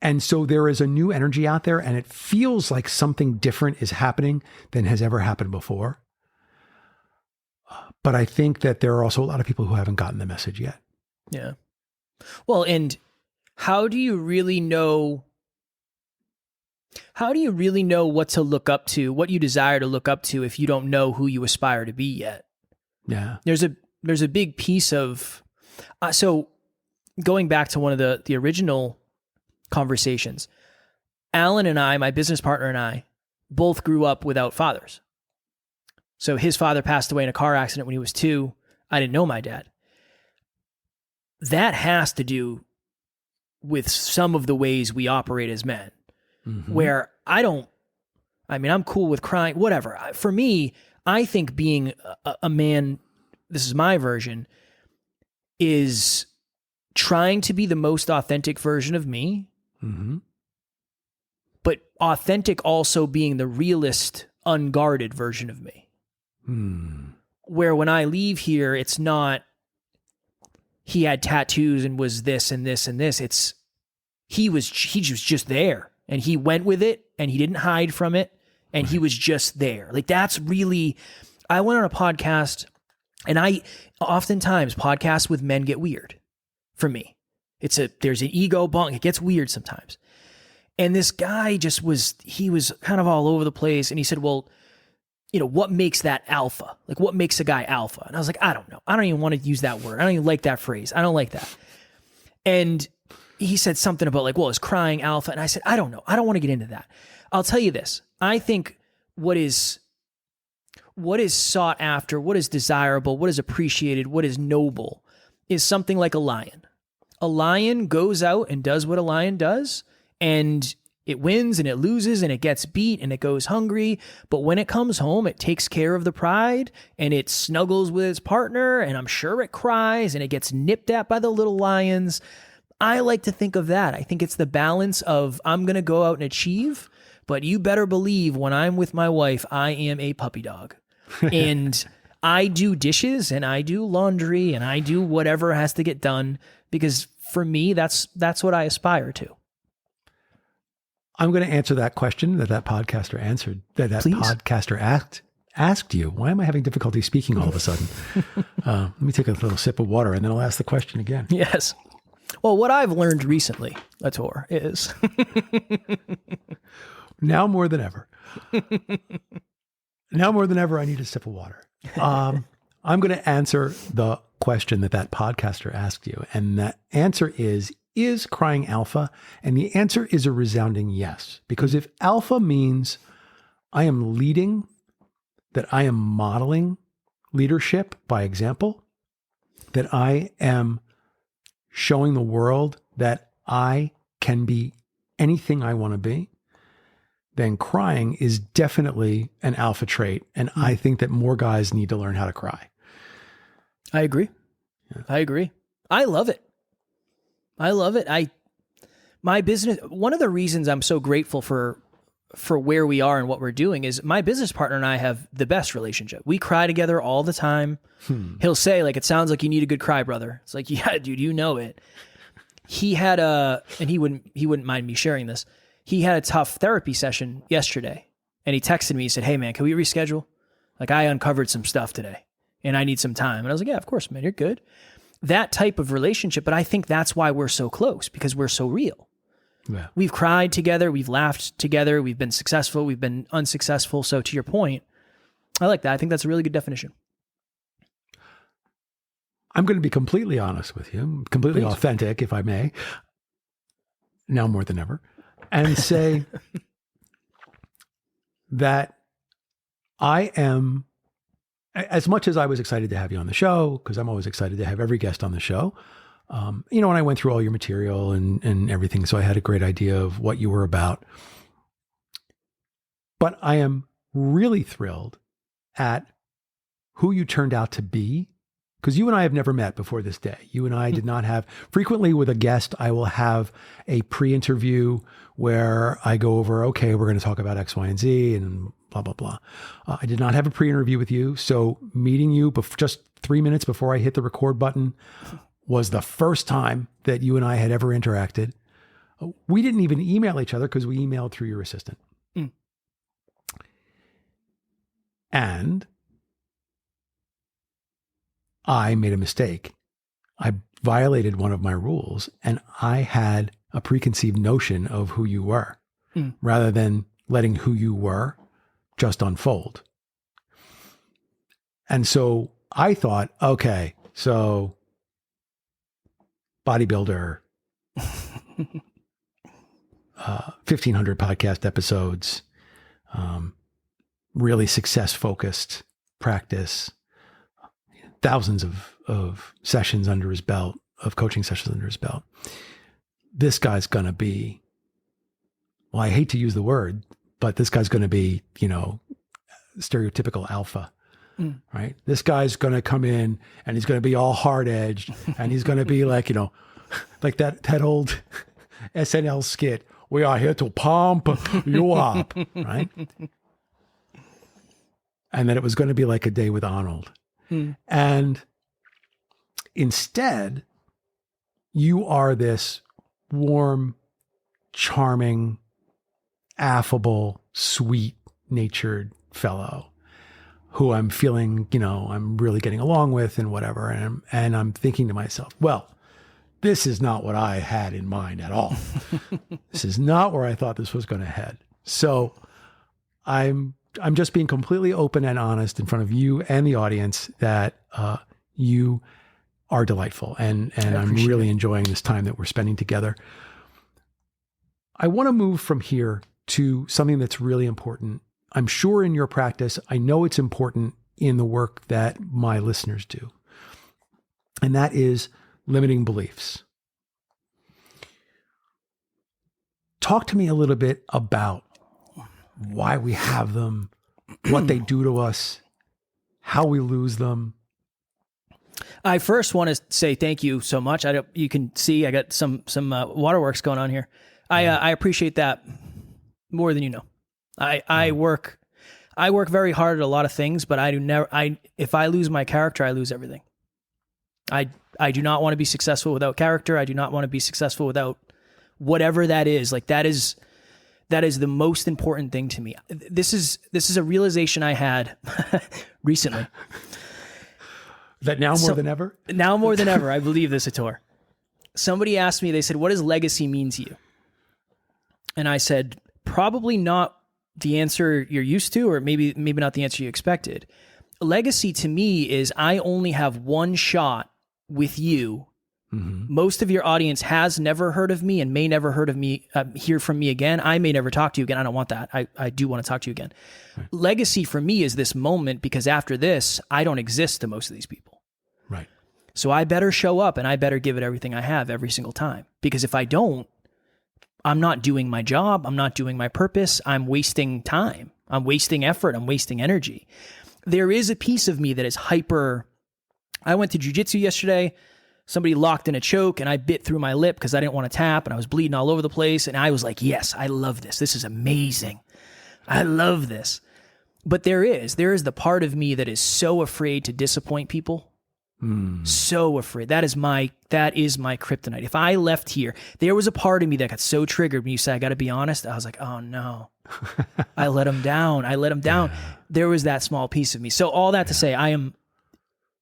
And so there is a new energy out there, and it feels like something different is happening than has ever happened before. But I think that there are also a lot of people who haven't gotten the message yet. Yeah. Well, and how do you really know what to look up to, what you desire to look up to, if you don't know who you aspire to be yet? Yeah. There's a big piece of, so going back to one of the original conversations, Alan and I, my business partner and I, both grew up without fathers. So his father passed away in a car accident when he was 2. I didn't know my dad. That has to do with some of the ways we operate as men, where I'm cool with crying, whatever. For me, I think being a man, this is my version, is trying to be the most authentic version of me, but authentic also being the realist, unguarded version of me. Where when I leave here, it's not, he had tattoos and was this and this and this. It's, he was just there, and he went with it, and he didn't hide from it, and he was just there. Like, that's really, I went on a podcast, and oftentimes podcasts with men get weird for me. There's an ego bump. It gets weird sometimes. And this guy he was kind of all over the place. And he said, well, what makes that alpha? Like, what makes a guy alpha? And I was like, I don't know. I don't even want to use that word. I don't even like that phrase. I don't like that. And he said something about like, well, is crying alpha? And I said, I don't know. I don't want to get into that. I'll tell you this. I think what is sought after, what is desirable, what is appreciated, what is noble is something like a lion. A lion goes out and does what a lion does, and it wins and it loses and it gets beat and it goes hungry. But when it comes home, it takes care of the pride and it snuggles with its partner, and I'm sure it cries and it gets nipped at by the little lions. I like to think of that. I think it's the balance of, I'm going to go out and achieve, but you better believe when I'm with my wife, I am a puppy dog. And I do dishes and I do laundry and I do whatever has to get done, because for me, that's what I aspire to. I'm going to answer that question that podcaster answered, that Please. Podcaster asked you. Why am I having difficulty speaking all of a sudden? Let me take a little sip of water, and then I'll ask the question again. Yes. Well, what I've learned recently, Latour, is now more than ever. Now more than ever, I need a sip of water. I'm going to answer the question that podcaster asked you. And that answer is crying alpha? And the answer is a resounding yes. Because if alpha means I am leading, that I am modeling leadership by example, that I am showing the world that I can be anything I want to be, then crying is definitely an alpha trait. And I think that more guys need to learn how to cry. I agree. Yeah. I agree. I love it. My business, one of the reasons I'm so grateful for where we are and what we're doing is my business partner and I have the best relationship. We cry together all the time. He'll say, like, it sounds like you need a good cry, brother. It's like, yeah, dude, you know it. He had and he wouldn't mind me sharing this. He had a tough therapy session yesterday, and he texted me. He said, "Hey man, can we reschedule? Like, I uncovered some stuff today and I need some time." And I was like, "Yeah, of course, man, you're good." That type of relationship. But I think that's why we're so close, because we're so real. Yeah. We've cried together. We've laughed together. We've been successful. We've been unsuccessful. So to your point, I like that. I think that's a really good definition. I'm going to be completely honest with you, completely Please. authentic, if I may, now more than ever, and say that I am, as much as I was excited to have you on the show, because I'm always excited to have every guest on the show, when I went through all your material and everything, so I had a great idea of what you were about. But I am really thrilled at who you turned out to be, because you and I have never met before this day. You and I did not have, frequently with a guest, I will have a pre-interview where I go over, okay, we're going to talk about X, Y, and Z and blah, blah, blah. I did not have a pre-interview with you. So meeting you just 3 minutes before I hit the record button was the first time that you and I had ever interacted. We didn't even email each other because we emailed through your assistant. And I made a mistake. I violated one of my rules, and I had a preconceived notion of who you were rather than letting who you were just unfold. And so I thought, okay, so bodybuilder, 1,500 podcast episodes, really success focused practice, thousands of sessions under his belt, of coaching sessions under his belt. This guy's going to be, well, I hate to use the word, but this guy's going to be, stereotypical alpha, right? This guy's going to come in and he's going to be all hard edged and he's going to be like, like that old SNL skit, "We are here to pump you up," right? And that it was going to be like A Day with Arnold. And instead, you are this warm, charming, affable, sweet-natured fellow who I'm feeling, I'm really getting along with and whatever. And I'm thinking to myself, well, this is not what I had in mind at all. This is not where I thought this was going to head. So I'm just being completely open and honest in front of you and the audience that you are delightful. And I'm really enjoying this time that we're spending together. I want to move from here to something that's really important. I'm sure in your practice, I know it's important in the work that my listeners do. And that is limiting beliefs. Talk to me a little bit about why we have them, what they do to us, how we lose them. I first want to say thank you so much. You can see I got some waterworks going on here. I appreciate that more than you know. I work very hard at a lot of things, but if I lose my character, I lose everything. I do not want to be successful without character. I do not want to be successful without whatever that is. Like that is the most important thing to me. This is a realization I had recently. That now more than ever? Now more than ever, I believe this, Ator. Somebody asked me, they said, "What does legacy mean to you?" And I said, probably not the answer you're used to, or maybe not the answer you expected. Legacy to me is I only have one shot with you. Mm-hmm. Most of your audience has never heard of me and may never hear from me again. I may never talk to you again. I don't want that. I do want to talk to you again. Right. Legacy for me is this moment, because after this, I don't exist to most of these people. Right. So I better show up and I better give it everything I have every single time. Because if I don't, I'm not doing my job. I'm not doing my purpose. I'm wasting time. I'm wasting effort. I'm wasting energy. There is a piece of me that is hyper. I went to jiu-jitsu yesterday. Somebody locked in a choke and I bit through my lip because I didn't want to tap and I was bleeding all over the place. And I was like, yes, I love this. This is amazing. I love this. But there is the part of me that is so afraid to disappoint people. So afraid. That is my kryptonite. If I left here, there was a part of me that got so triggered when you said, I got to be honest. I was like, oh no, I let him down. Yeah. There was that small piece of me. So all that to say, I am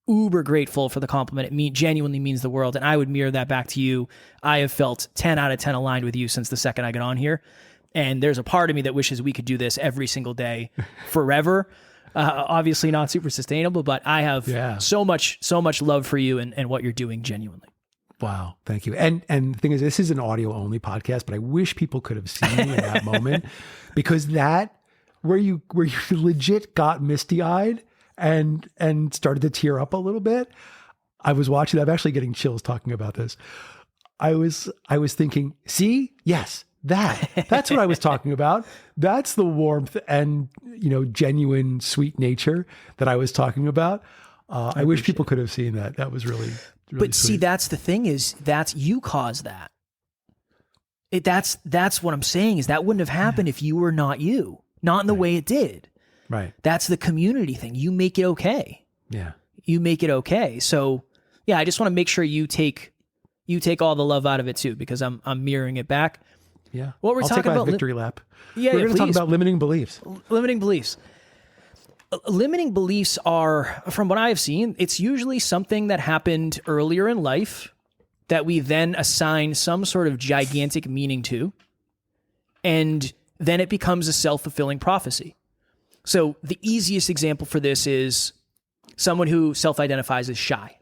uber grateful for the compliment. It genuinely means the world. And I would mirror that back to you. I have felt 10 out of 10 aligned with you since the second I got on here. And there's a part of me that wishes we could do this every single day forever. Obviously not super sustainable, but I have so much love for you and what you're doing genuinely. Wow. Thank you. And the thing is, this is an audio only podcast, but I wish people could have seen you in that moment, because where you legit got misty eyed and started to tear up a little bit. I was watching, I'm actually getting chills talking about this. I was thinking, see, yes, that's what I was talking about. That's the warmth and, genuine sweet nature that I was talking about. I wish people could have seen that. That was really but sweet. See, that's the thing is that's you caused that. That's what I'm saying is that wouldn't have happened if you were not you, not in the way it did. Right. That's the community thing. You make it okay. Yeah. You make it okay. So yeah, I just want to make sure you take all the love out of it too, because I'm mirroring it back. Yeah. What we're talking about victory lap. Yeah, we're going to talk about limiting beliefs. Limiting beliefs. Limiting beliefs are, from what I have seen, it's usually something that happened earlier in life that we then assign some sort of gigantic meaning to, and then it becomes a self-fulfilling prophecy. So the easiest example for this is someone who self-identifies as shy.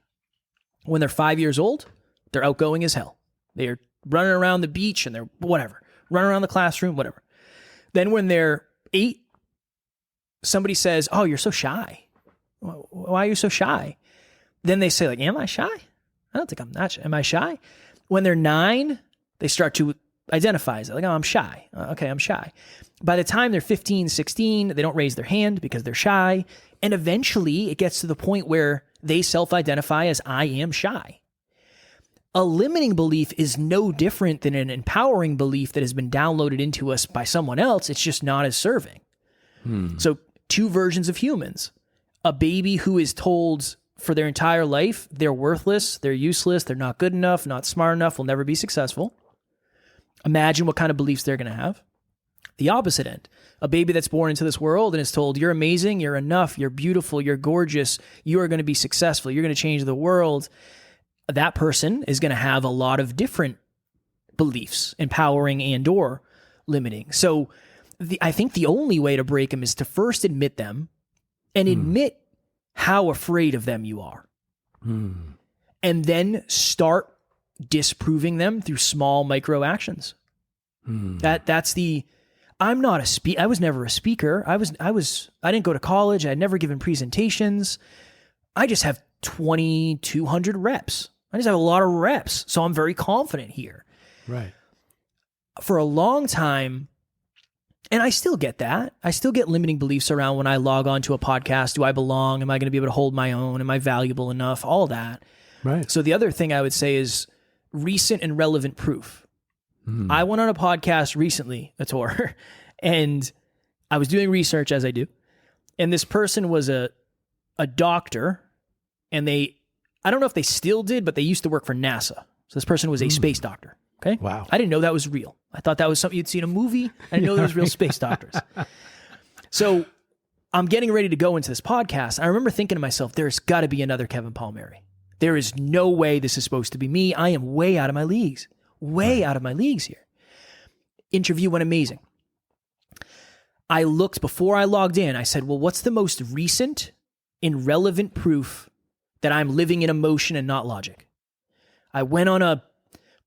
When they're 5 years old, they're outgoing as hell. They're running around the beach and they're whatever, running around the classroom, whatever. Then when they're 8, somebody says, oh, you're so shy. Why are you so shy? Then they say, like, am I shy? I don't think I'm not shy. Am I shy? When they're 9, they start to identify as it. Like, oh, I'm shy. Okay, I'm shy. By the time they're 15, 16, they don't raise their hand because they're shy. And eventually it gets to the point where they self-identify as I am shy. A limiting belief is no different than an empowering belief that has been downloaded into us by someone else. It's just not as serving. So 2 versions of humans. A baby who is told for their entire life they're worthless, they're useless, they're not good enough, not smart enough, will never be successful. Imagine what kind of beliefs they're going to have. The opposite end. A baby that's born into this world and is told, you're amazing, you're enough, you're beautiful, you're gorgeous, you are going to be successful, you're going to change the world. That person is going to have a lot of different beliefs, empowering and or limiting. So I think the only way to break them is to first admit them and admit how afraid of them you are. And then start disproving them through small micro actions. That's the, I'm not a speaker. I was never a speaker. I didn't go to college. I'd never given presentations. I just have 2,200 reps. I just have a lot of reps. So I'm very confident here. Right. For a long time, and I still get that. I still get limiting beliefs around when I log on to a podcast. Do I belong? Am I going to be able to hold my own? Am I valuable enough? All that. Right. So the other thing I would say is recent and relevant proof. I went on a podcast recently, a tour, and I was doing research as I do. And this person was a doctor, and I don't know if they still did, but they used to work for NASA. So this person was a space doctor. Okay. Wow. I didn't know that was real. I thought that was something you'd see in a movie. I didn't know there was real space doctors. So I'm getting ready to go into this podcast. I remember thinking to myself, there's got to be another Kevin Palmieri. There is no way this is supposed to be me. I am way out of my leagues. Way out of my leagues here. Interview went amazing. I looked before I logged in. I said, well, what's the most recent and relevant proof that I'm living in emotion and not logic? I went on a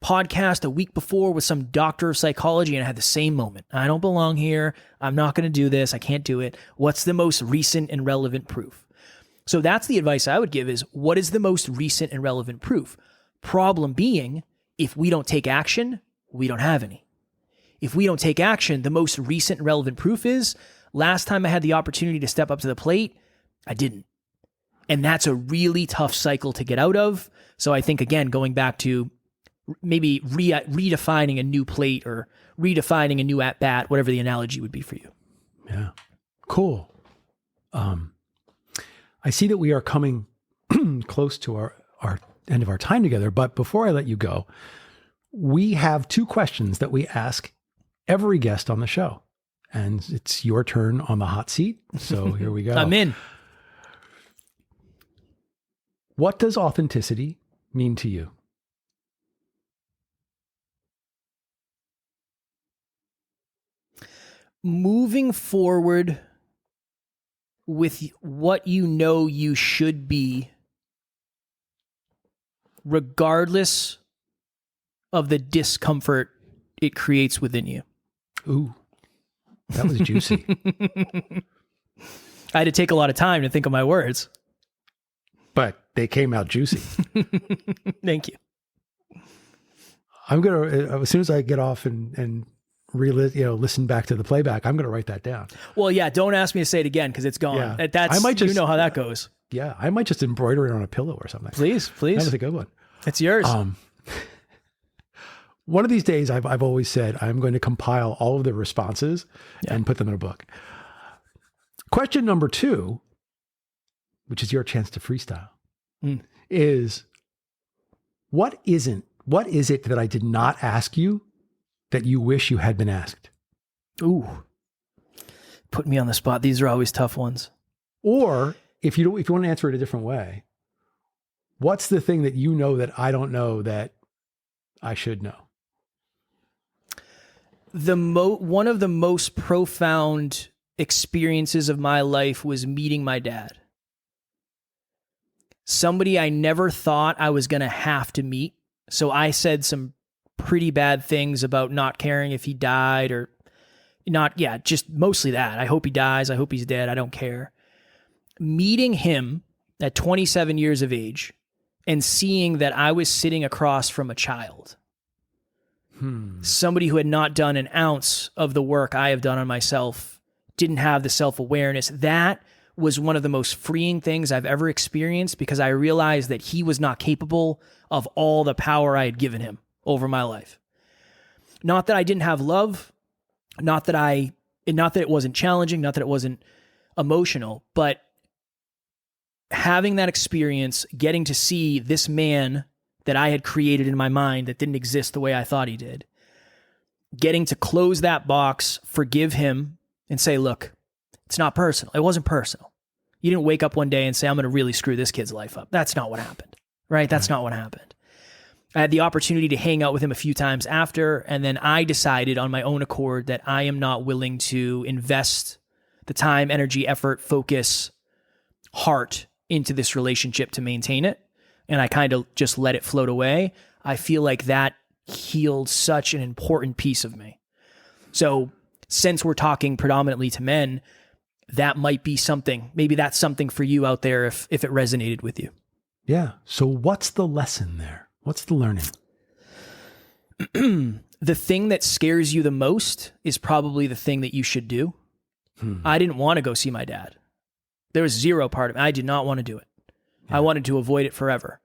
podcast a week before with some doctor of psychology and I had the same moment. I don't belong here. I'm not going to do this. I can't do it. What's the most recent and relevant proof? So that's the advice I would give is what is the most recent and relevant proof? Problem being, if we don't take action, we don't have any. if we don't take action, the most recent relevant proof is last time I had the opportunity to step up to the plate, I didn't. And that's a really tough cycle to get out of. So I think, again, going back to maybe redefining a new plate or redefining a new at-bat, whatever the analogy would be for you. Yeah. Cool. I see that we are coming close to our end of our time together, but before I let you go, we have 2 questions that we ask every guest on the show, and it's your turn on the hot seat. So here we go. I'm in. What does authenticity mean to you? Moving forward with what you know you should be, regardless of the discomfort it creates within you. Ooh, that was juicy. I had to take a lot of time to think of my words. But they came out juicy. Thank you. I'm going to, as soon as I get off and listen back to the playback, I'm going to write that down. Well, yeah, don't ask me to say it again because it's gone. Yeah. That's, I might just, you know how that goes. Yeah, I might just embroider it on a pillow or something. Please. That was a good one. It's yours. One of these days, I've always said, I'm going to compile all of the responses and put them in a book. Question number 2, which is your chance to freestyle, is what is it that I did not ask you that you wish you had been asked? Ooh, put me on the spot. These are always tough ones. Or if you want to answer it a different way, what's the thing that you know that I don't know that I should know? One of the most profound experiences of my life was meeting my dad. Somebody I never thought I was going to have to meet. So I said some pretty bad things about not caring if he died or not. Yeah, just mostly that. I hope he dies. I hope he's dead. I don't care. Meeting him at 27 years of age and seeing that I was sitting across from a child. Somebody who had not done an ounce of the work I have done on myself, didn't have the self-awareness. That was one of the most freeing things I've ever experienced because I realized that he was not capable of all the power I had given him over my life. Not that I didn't have love, not that it wasn't challenging, not that it wasn't emotional, but having that experience, getting to see this man that I had created in my mind that didn't exist the way I thought he did, getting to close that box, forgive him, and say, look, it's not personal. It wasn't personal. You didn't wake up one day and say, I'm going to really screw this kid's life up. That's not what happened, right? That's not what happened. I had the opportunity to hang out with him a few times after, and then I decided on my own accord that I am not willing to invest the time, energy, effort, focus, heart into this relationship to maintain it. And I kind of just let it float away. I feel like that healed such an important piece of me. So since we're talking predominantly to men, that might be something. Maybe that's something for you out there if it resonated with you. Yeah. So what's the lesson there? What's the learning? The thing that scares you the most is probably the thing that you should do. I didn't want to go see my dad. There was zero part of me. I did not want to do it. Yeah. I wanted to avoid it forever.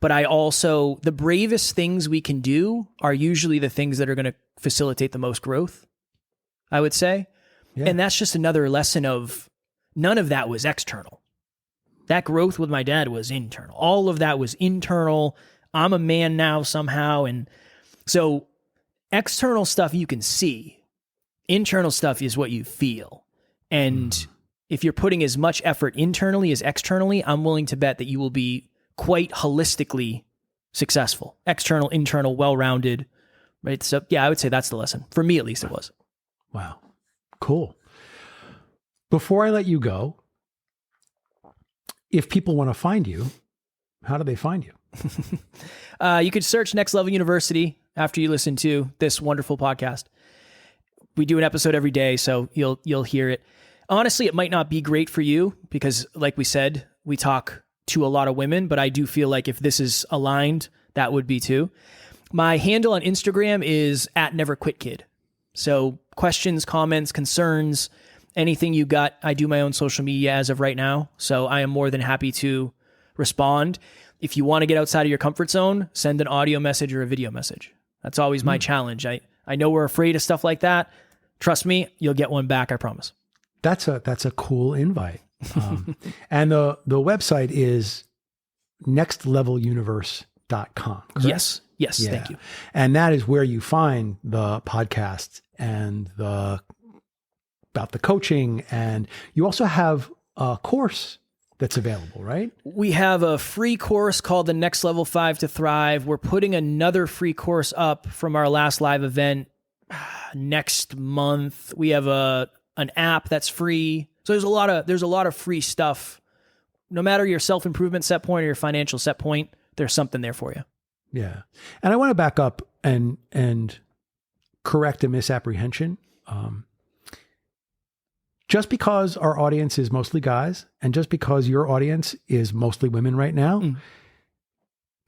But the bravest things we can do are usually the things that are going to facilitate the most growth, I would say. Yeah. And that's just another lesson of none of that was external. That growth with my dad was internal. All of that was internal. I'm a man now somehow. And so external stuff you can see. Internal stuff is what you feel. And if you're putting as much effort internally as externally, I'm willing to bet that you will be quite holistically successful. External, internal, well-rounded, right? So yeah, I would say that's the lesson. For me, at least it was. Wow. Cool. Before I let you go, if people want to find you, how do they find you? You could search Next Level University after you listen to this wonderful podcast. We do an episode every day, so you'll hear it. Honestly, it might not be great for you because, like we said, we talk to a lot of women, but I do feel like if this is aligned, that would be too. My handle on Instagram is @NeverQuitKid. So questions, comments, concerns, anything you got, I do my own social media as of right now. So I am more than happy to respond. If you want to get outside of your comfort zone, send an audio message or a video message. That's always my challenge. I know we're afraid of stuff like that. Trust me, you'll get one back, I promise. That's a cool invite. And the website is nextleveluniverse.com. Correct? Yes, thank you. And that is where you find the podcast and about the coaching. And you also have a course that's available, right? We have a free course called the Next Level 5 to Thrive. We're putting another free course up from our last live event next month. We have an app that's free. So there's a lot of free stuff. No matter your self-improvement set point or your financial set point, there's something there for you. Yeah. And I want to back up and correct a misapprehension. Just because our audience is mostly guys and just because your audience is mostly women right now,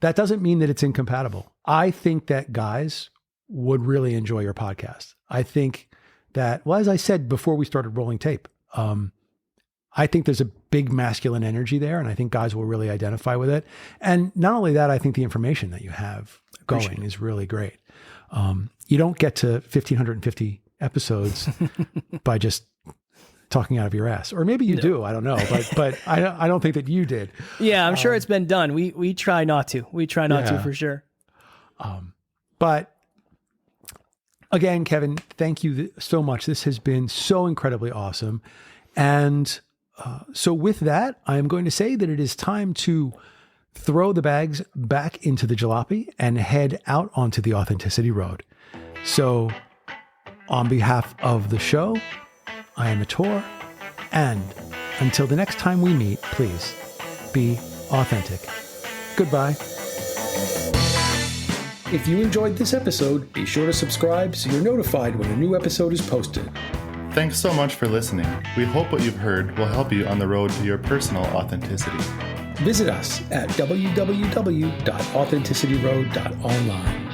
that doesn't mean that it's incompatible. I think that guys would really enjoy your podcast. I think that, well, as I said before we started rolling tape, I think there's a big masculine energy there, and I think guys will really identify with it. And not only that, I think the information that you have going is really great. You don't get to 1,550 episodes by just talking out of your ass, or maybe you do. I don't know, but I don't think that you did. Yeah, I'm sure it's been done. We try not to. We try not to for sure. But again, Kevin, thank you so much. This has been so incredibly awesome. And so with that, I'm going to say that it is time to throw the bags back into the jalopy and head out onto the authenticity road. So on behalf of the show, I am Ator, and until the next time we meet, please be authentic. Goodbye. If you enjoyed this episode, be sure to subscribe so you're notified when a new episode is posted. Thanks so much for listening. We hope what you've heard will help you on the road to your personal authenticity. Visit us at www.authenticityroad.online.